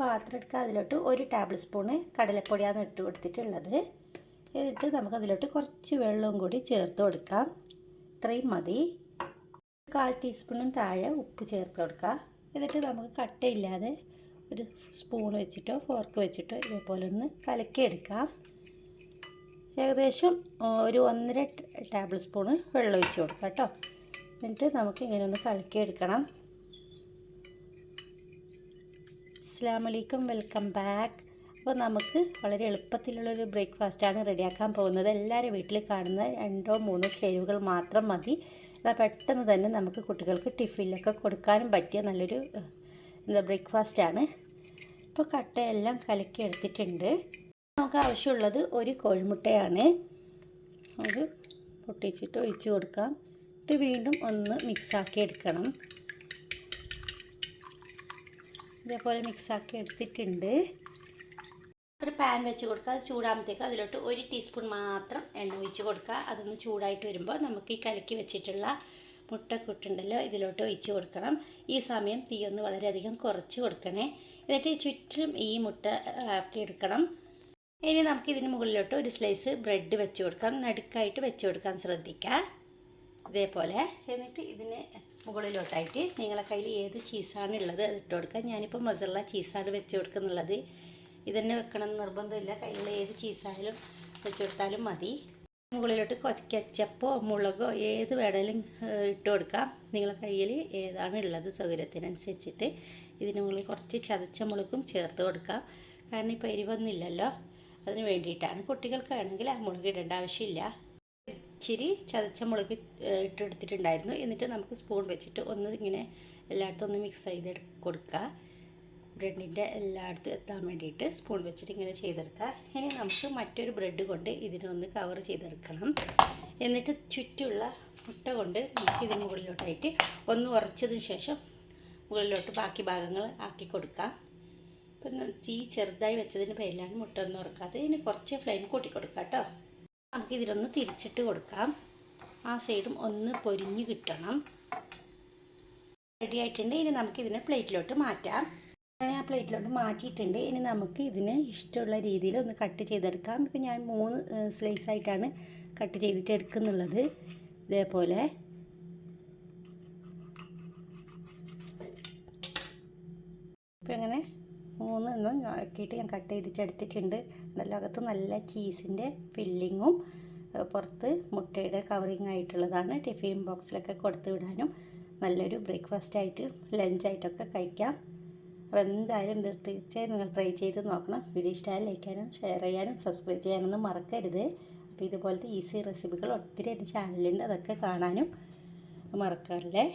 പാത്രം എടുക്കുക. അതിലോട്ട് 1 ടേബിൾ സ്പൂണ് കടലപ്പൊടിയാണ് ഇട്ട് കൊടുത്തിട്ടുള്ളത്. എന്നിട്ട് നമുക്കതിലോട്ട് കുറച്ച് വെള്ളവും കൂടി ചേർത്ത് കൊടുക്കാം. ഇത്രയും മതി. 1/4 ടീസ്പൂണും താഴെ ഉപ്പ് ചേർത്ത് കൊടുക്കുക. എന്നിട്ട് നമുക്ക് കട്ടയില്ലാതെ ഒരു സ്പൂൺ വെച്ചിട്ടോ ഫോർക്ക് വെച്ചിട്ടോ ഇതേപോലെ ഒന്ന് കലക്കിയെടുക്കാം. ഏകദേശം ഒരു 1.5 ടേബിൾ സ്പൂണ് വെള്ളം ഒഴിച്ച് കൊടുക്കാം കേട്ടോ. എന്നിട്ട് നമുക്ക് ഇങ്ങനെ ഒന്ന് കലക്കിയെടുക്കണം. അസ്സലാമു അലൈക്കും, വെൽക്കം ബാക്ക്. അപ്പോൾ നമുക്ക് വളരെ എളുപ്പത്തിലുള്ളൊരു ബ്രേക്ക്ഫാസ്റ്റാണ് റെഡിയാക്കാൻ പോകുന്നത്. എല്ലാവരും വീട്ടിൽ കാണുന്ന 2-3 ചേരുവകൾ മാത്രം മതി. എന്നാൽ പെട്ടെന്ന് തന്നെ നമുക്ക് കുട്ടികൾക്ക് ടിഫിനിലൊക്കെ കൊടുക്കാനും പറ്റിയ നല്ലൊരു ബ്രേക്ക്ഫാസ്റ്റാണ്. ഇപ്പോൾ കട്ടയെല്ലാം കലക്കി എടുത്തിട്ടുണ്ട്. നമുക്ക് ആവശ്യമുള്ളത് ഒരു കോഴിമുട്ടയാണ്. ഒരു പൊട്ടിച്ചിട്ട് ഒഴിച്ച് കൊടുക്കാം. എന്നിട്ട് വീണ്ടും ഒന്ന് മിക്സാക്കി എടുക്കണം. ഇതേപോലെ മിക്സാക്കി എടുത്തിട്ടുണ്ട്. ഒരു പാൻ വെച്ച് കൊടുക്കുക. അത് ചൂടാകുമ്പോഴത്തേക്ക് അതിലോട്ട് 1 ടീസ്പൂൺ മാത്രം എണ്ണ ഒഴിച്ച് കൊടുക്കുക. അതൊന്ന് ചൂടായിട്ട് വരുമ്പോൾ നമുക്ക് ഈ കലക്കി വെച്ചിട്ടുള്ള മുട്ടക്കുട്ടുണ്ടല്ലോ ഇതിലോട്ട് ഒഴിച്ച് കൊടുക്കണം. ഈ സമയം തീയൊന്ന് വളരെയധികം കുറച്ച് കൊടുക്കണേ. എന്നിട്ട് ചുറ്റിലും ഈ മുട്ട ആക്കി എടുക്കണം. ഇനി നമുക്ക് ഇതിന് മുകളിലോട്ട് ഒരു സ്ലൈസ് ബ്രെഡ് വെച്ച് കൊടുക്കാം. നടുക്കായിട്ട് വെച്ച് കൊടുക്കാൻ ശ്രദ്ധിക്കുക. ഇതേപോലെ. എന്നിട്ട് ഇതിന് മുകളിലോട്ടായിട്ട് നിങ്ങളുടെ കയ്യിൽ ഏത് ചീസാണ് ഉള്ളത് അത് ഇട്ട് കൊടുക്കുക. ഞാനിപ്പോൾ മൊസറല്ല ചീസാണ് വെച്ച് കൊടുക്കുന്നുള്ളത്. ഇതന്നെ വെക്കണം എന്ന് നിർബന്ധമില്ല. കയ്യിലുള്ള ഏത് ചീസായാലും വെച്ച് കൊടുത്താലും മതി. മുകളിലോട്ട് കെച്ചപ്പോ മുളകോ ഏത് വേണമെങ്കിലും ഇട്ട് കൊടുക്കാം. നിങ്ങളുടെ കയ്യിൽ ഏതാണ് ഉള്ളത് സൗകര്യത്തിനനുസരിച്ചിട്ട്. ഇതിന് മുകളിൽ കുറച്ച് ചതച്ച മുളകും ചേർത്ത് കൊടുക്കാം. കാരണം ഇപ്പോൾ എരിവൊന്നുമില്ലല്ലോ, അതിന് വേണ്ടിയിട്ടാണ്. കുട്ടികൾക്കാണെങ്കിൽ ആ മുളക് ഇടേണ്ട ആവശ്യമില്ല. ഇച്ചിരി ചതച്ച മുളക് ഇട്ടെടുത്തിട്ടുണ്ടായിരുന്നു. എന്നിട്ട് നമുക്ക് സ്പൂൺ വെച്ചിട്ട് ഒന്ന് ഇങ്ങനെ എല്ലായിടത്തും ഒന്ന് മിക്സ് ചെയ്ത് കൊടുക്കുക. ബ്രെഡിൻ്റെ എല്ലായിടത്തും എത്താൻ വേണ്ടിയിട്ട് സ്പൂൺ വെച്ചിട്ട് ഇങ്ങനെ ചെയ്തെടുക്കുക. ഇനി നമുക്ക് മറ്റൊരു ബ്രെഡ് കൊണ്ട് ഇതിനൊന്ന് കവർ ചെയ്തെടുക്കണം. എന്നിട്ട് ചുറ്റുമുള്ള മുട്ട കൊണ്ട് നമുക്ക് ഇതിന് മുകളിലോട്ടായിട്ട് ഒന്ന് ഉറച്ചതിന് ശേഷം മുകളിലോട്ട് ബാക്കി ഭാഗങ്ങൾ ആക്കി കൊടുക്കാം. ഇപ്പം തീ ചെറുതായി വെച്ചതിന് പേരിലാണ് മുട്ട ഒന്നും ഉറക്കാത്തത്. ഇനി കുറച്ച് ഫ്ലെയിം കൂട്ടി കൊടുക്കാം കേട്ടോ. നമുക്ക് ഇതിലൊന്ന് തിരിച്ചിട്ട് കൊടുക്കാം. ആ സൈഡും ഒന്ന് പൊരിഞ്ഞ് കിട്ടണം. റെഡി ആയിട്ടുണ്ട്. ഇനി നമുക്കിതിനെ പ്ലേറ്റിലോട്ട് മാറ്റാം. അങ്ങനെ ആ പ്ലേറ്റിലോട്ട് മാറ്റിയിട്ടുണ്ട്. ഇനി നമുക്ക് ഇതിന് ഇഷ്ടമുള്ള രീതിയിൽ ഒന്ന് കട്ട് ചെയ്തെടുക്കാം. ഇപ്പം ഞാൻ 3 സ്ലൈസായിട്ടാണ് കട്ട് ചെയ്തിട്ട് എടുക്കുന്നുള്ളത്. ഇതേപോലെ ഇപ്പം ഇങ്ങനെ 3 ആക്കിയിട്ട് ഞാൻ കട്ട് ചെയ്തിട്ട് എടുത്തിട്ടുണ്ട്. അകത്ത് നല്ല ചീസിൻ്റെ ഫില്ലിങ്ങും പുറത്ത് മുട്ടയുടെ കവറിങ് ആയിട്ടുള്ളതാണ്. ടിഫിൻ ബോക്സിലൊക്കെ കൊടുത്തു വിടാനും നല്ലൊരു ബ്രേക്ക്ഫാസ്റ്റായിട്ട് ലഞ്ചായിട്ടൊക്കെ കഴിക്കാം. അപ്പോൾ എന്തായാലും തീർച്ചയായും നിങ്ങൾ ട്രൈ ചെയ്ത് നോക്കണം. വീഡിയോ ഇഷ്ടമായാൽ ലൈക്ക് ചെയ്യാനും ഷെയർ ചെയ്യാനും സബ്സ്ക്രൈബ് ചെയ്യാനൊന്നും മറക്കരുത്. അപ്പോൾ ഇതുപോലത്തെ ഈസി റെസിപ്പികൾ ഒത്തിരി എൻ്റെ ചാനലുണ്ട്, അതൊക്കെ കാണാനും മറക്കാറില്ലേ.